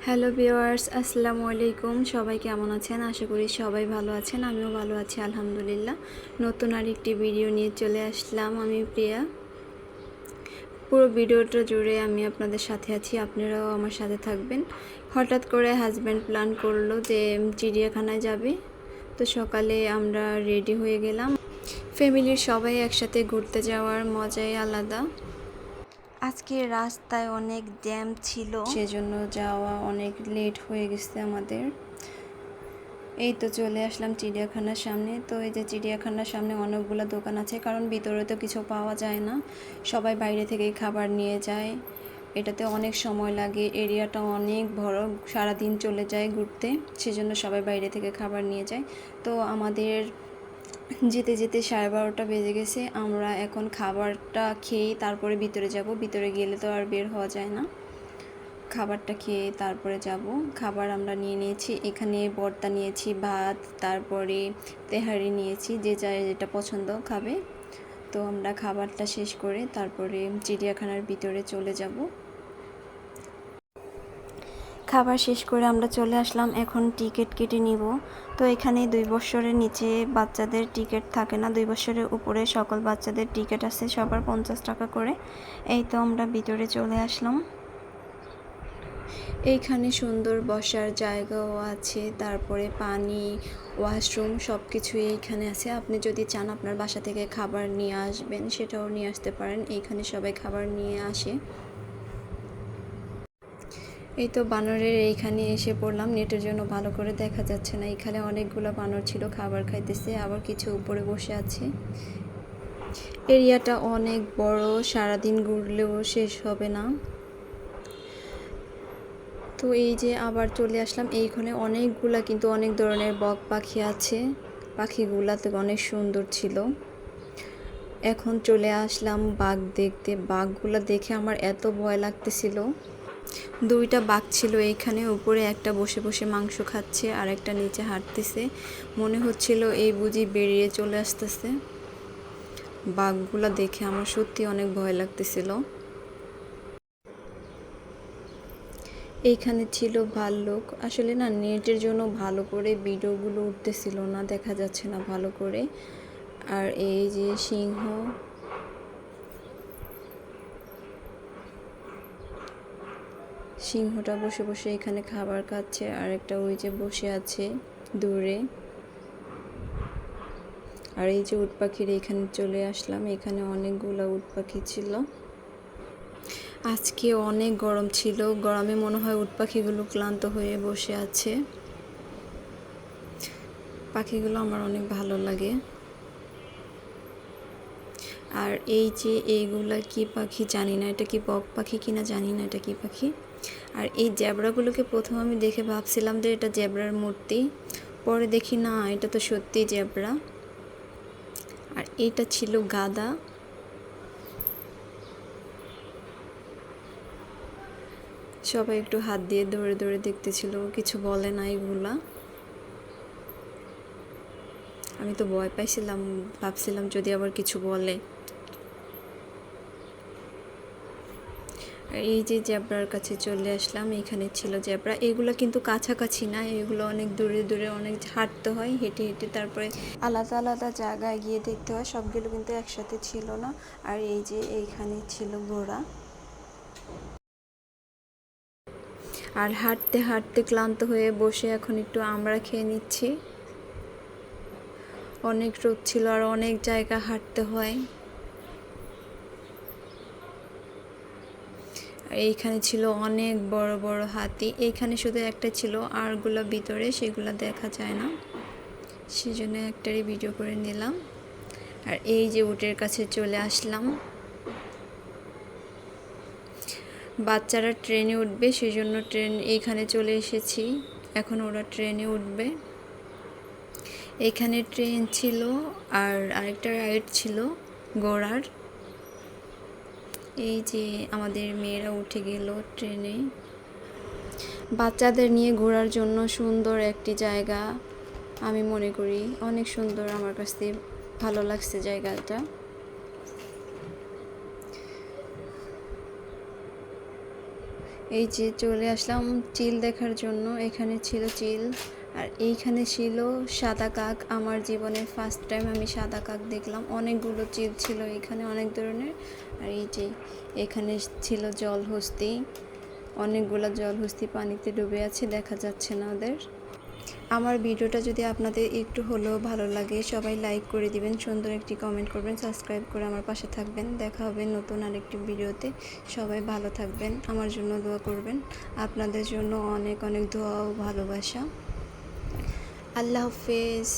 Hello viewers, আসসালামু আলাইকুম। সবাই কেমন আছেন? আশা করি সবাই ভালো আছেন। আমিও ভালো আছি আলহামদুলিল্লাহ। নতুন আরেকটি ভিডিও নিয়ে চলে আসলাম আমি প্রিয়া। পুরো ভিডিওটা জুড়ে আমি আপনাদের সাথে আছি, আপনারাও আমার সাথে থাকবেন। হঠাৎ করে হাজব্যান্ড প্ল্যান করলো যে চিড়িয়াখানায় যাবে, তো সকালে আমরা রেডি হয়ে গেলাম। ফ্যামিলির সবাই একসাথে ঘুরতে যাওয়ার মজাই আলাদা। আজকে রাস্তায় অনেক জ্যাম ছিল, সেজন্য যাওয়া অনেক লেট হয়ে গেছে আমাদের। এই তো চলে আসলাম চিড়িয়াখানার সামনে। তো এই যে চিড়িয়াখানার সামনে অনেকগুলো দোকান আছে, কারণ ভিতরে তো কিছু পাওয়া যায় না, সবাই বাইরে থেকেই খাবার নিয়ে যায়। এটাতে অনেক সময় লাগে, এরিয়াটা অনেক বড়, সারাদিন চলে যায় ঘুরতে, সেজন্য সবাই বাইরে থেকে খাবার নিয়ে যায়। তো আমাদের যেতে যেতে 12:30 বেজে গেছে। আমরা এখন খাবারটা খেয়ে তারপরে ভিতরে যাব। ভিতরে গেলে তো আর বের হওয়া যায় না, খাবারটা খেয়ে তারপরে যাব। খাবার আমরা নিয়ে নিয়েছি, এখানে ভর্তা নিয়েছি, ভাত, তারপরে তেহারি নিয়েছি, যে যার যেটা পছন্দ খাবে। তো আমরা খাবারটা শেষ করে তারপরে চিড়িয়াখানার ভিতরে চলে যাব। খাবার শেষ করে আমরা চলে আসলাম, এখন টিকিট কেটে নিব। তো এখানে 2 বছরের নিচে বাচ্চাদের টিকিট থাকে না, 2 বছরের উপরে সকল বাচ্চাদের টিকিট আছে, সবার 50 টাকা করে। এই তো আমরা ভিতরে চলে আসলাম। এইখানে সুন্দর বসার জায়গাও আছে, তারপরে পানি, ওয়াশরুম সব কিছুই এইখানে আছে। আপনি যদি চান আপনার বাসা থেকে খাবার নিয়ে আসবেন, সেটাও নিয়ে আসতে পারেন। এইখানে সবাই খাবার নিয়ে আসে। এই তো বানরের এইখানে এসে পড়লাম, নেটের জন্য ভালো করে দেখা যাচ্ছে না। এখানে অনেকগুলো বানর ছিল, খাবার খাইতেছে, আবার কিছু উপরে বসে আছে। এরিয়াটা অনেক বড়, সারাদিন ঘুরলেও শেষ হবে না। তো এই যে আবার চলে আসলাম, এইখানে অনেকগুলা কিন্তু অনেক ধরনের বক পাখি আছে, পাখিগুলা তো অনেক সুন্দর ছিল। এখন চলে আসলাম বাঘ দেখতে। বাঘগুলা দেখে আমার এত ভয় লাগতেছিল। 2টা বাঘ ছিল এইখানে, উপরে একটা বসে বসে মাংস খাচ্ছে আর একটা নিচে হাঁটতেছে। মনে হচ্ছিল এই বুঝি বেরিয়ে চলে আসতেছে। বাঘগুলা দেখে আমার সত্যি অনেক ভয় লাগতেছিল। এইখানে ছিল ভাল্লুক। আসলে না, নেটের জন্য ভালো করে ভিডিওগুলো উঠতেছিল না, দেখা যাচ্ছে না ভালো করে। আর এই যে সিংহ, সিংহটা বসে বসে এখানে খাবার খাচ্ছে, আর একটা ওই যে বসে আছে দূরে। আর এই যে উট পাখির এখানে চলে আসলাম, এখানে অনেকগুলো উট পাখি ছিল। আজকে অনেক গরম ছিল, গরমে মনে হয় উট পাখিগুলো ক্লান্ত হয়ে বসে আছে। পাখিগুলো আমার অনেক ভালো লাগে। আর এই যে এইগুলা কি পাখি জানি না, এটা কি বক পাখি কিনা জানি না, এটা কি পাখি। আর এই জেব্রাগুলোকে প্রথম আমি দেখে ভাবছিলাম যে এটা জেব্রার মূর্তি, পরে দেখি না, এটা তো সত্যি জেব্রা। আর এটা ছিল গাধা। সবাই একটু হাত দিয়ে ধরে ধরে দেখতেছিল, কিছু বলে না এগুলা। আমি তো ভয় পাইছিলাম, ভাবছিলাম যদি আবার কিছু বলে। এই যে জেব্রার কাছে চলে আসলাম, এখানে ছিল জেব্রা। এগুলো কিন্তু কাছাকাছি না, এগুলো অনেক দূরে দূরে, অনেক হাঁটতে হয়, হেঁটে হেঁটে তারপরে আলাদা আলাদা জায়গায় গিয়ে দেখতে হয়, সবগুলো কিন্তু একসাথে ছিল না। আর এই যে এইখানে ছিল ঘোড়া। আর হাঁটতে হাঁটতে ক্লান্ত হয়ে বসে এখন একটু আমরা খেয়ে নিচ্ছি। অনেক রোদ ছিল আর অনেক জায়গা হাঁটতে হয়। এইখানে ছিল অনেক বড় বড় হাতি, এইখানে শুধু একটা ছিল, আরগুলো ভিতরে, সেগুলো দেখা যায় না, সেজন্য একটারই ভিডিও করে নিলাম। আর এই যে উটের কাছে চলে আসলাম, বাচ্চারা ট্রেনে উঠবে, সেজন্য ট্রেন এইখানে চলে এসেছি, এখন ওরা ট্রেনে উঠবে। এখানে ট্রেন ছিল আর আরেকটা রাইড ছিল ঘোড়ার। এই যে আমাদের মেয়েরা উঠে গেল ট্রেনে। বাচ্চাদের নিয়ে ঘোরার জন্য সুন্দর একটি জায়গা, আমি মনে করি অনেক সুন্দর, আমার কাছে ভালো লাগছে জায়গাটা। এই যে চলে আসলাম চিল দেখার জন্য। এখানে ছিল চিল, আর এইখানে ছিল সাদা কাক। আমার জীবনের ফার্স্ট টাইম আমি সাদা কাক দেখলাম। অনেকগুলো চিল ছিল এখানে, অনেক ধরনের। আর এই যে এখানে ছিল জলহস্তি, অনেকগুলো জলহস্তি পানিতে ডুবে আছে, দেখা যাচ্ছে না ওদের। আমার ভিডিওটা যদি আপনাদের একটু হলেও ভালো লাগে, সবাই লাইক করে দিবেন, সুন্দর একটি কমেন্ট করবেন, সাবস্ক্রাইব করে আমার পাশে থাকবেন। দেখা হবে নতুন আরেকটি ভিডিওতে। সবাই ভালো থাকবেন, আমার জন্য দোয়া করবেন। আপনাদের জন্য অনেক অনেক দোয়া ও ভালোবাসা। আল্লাহ হাফেজ।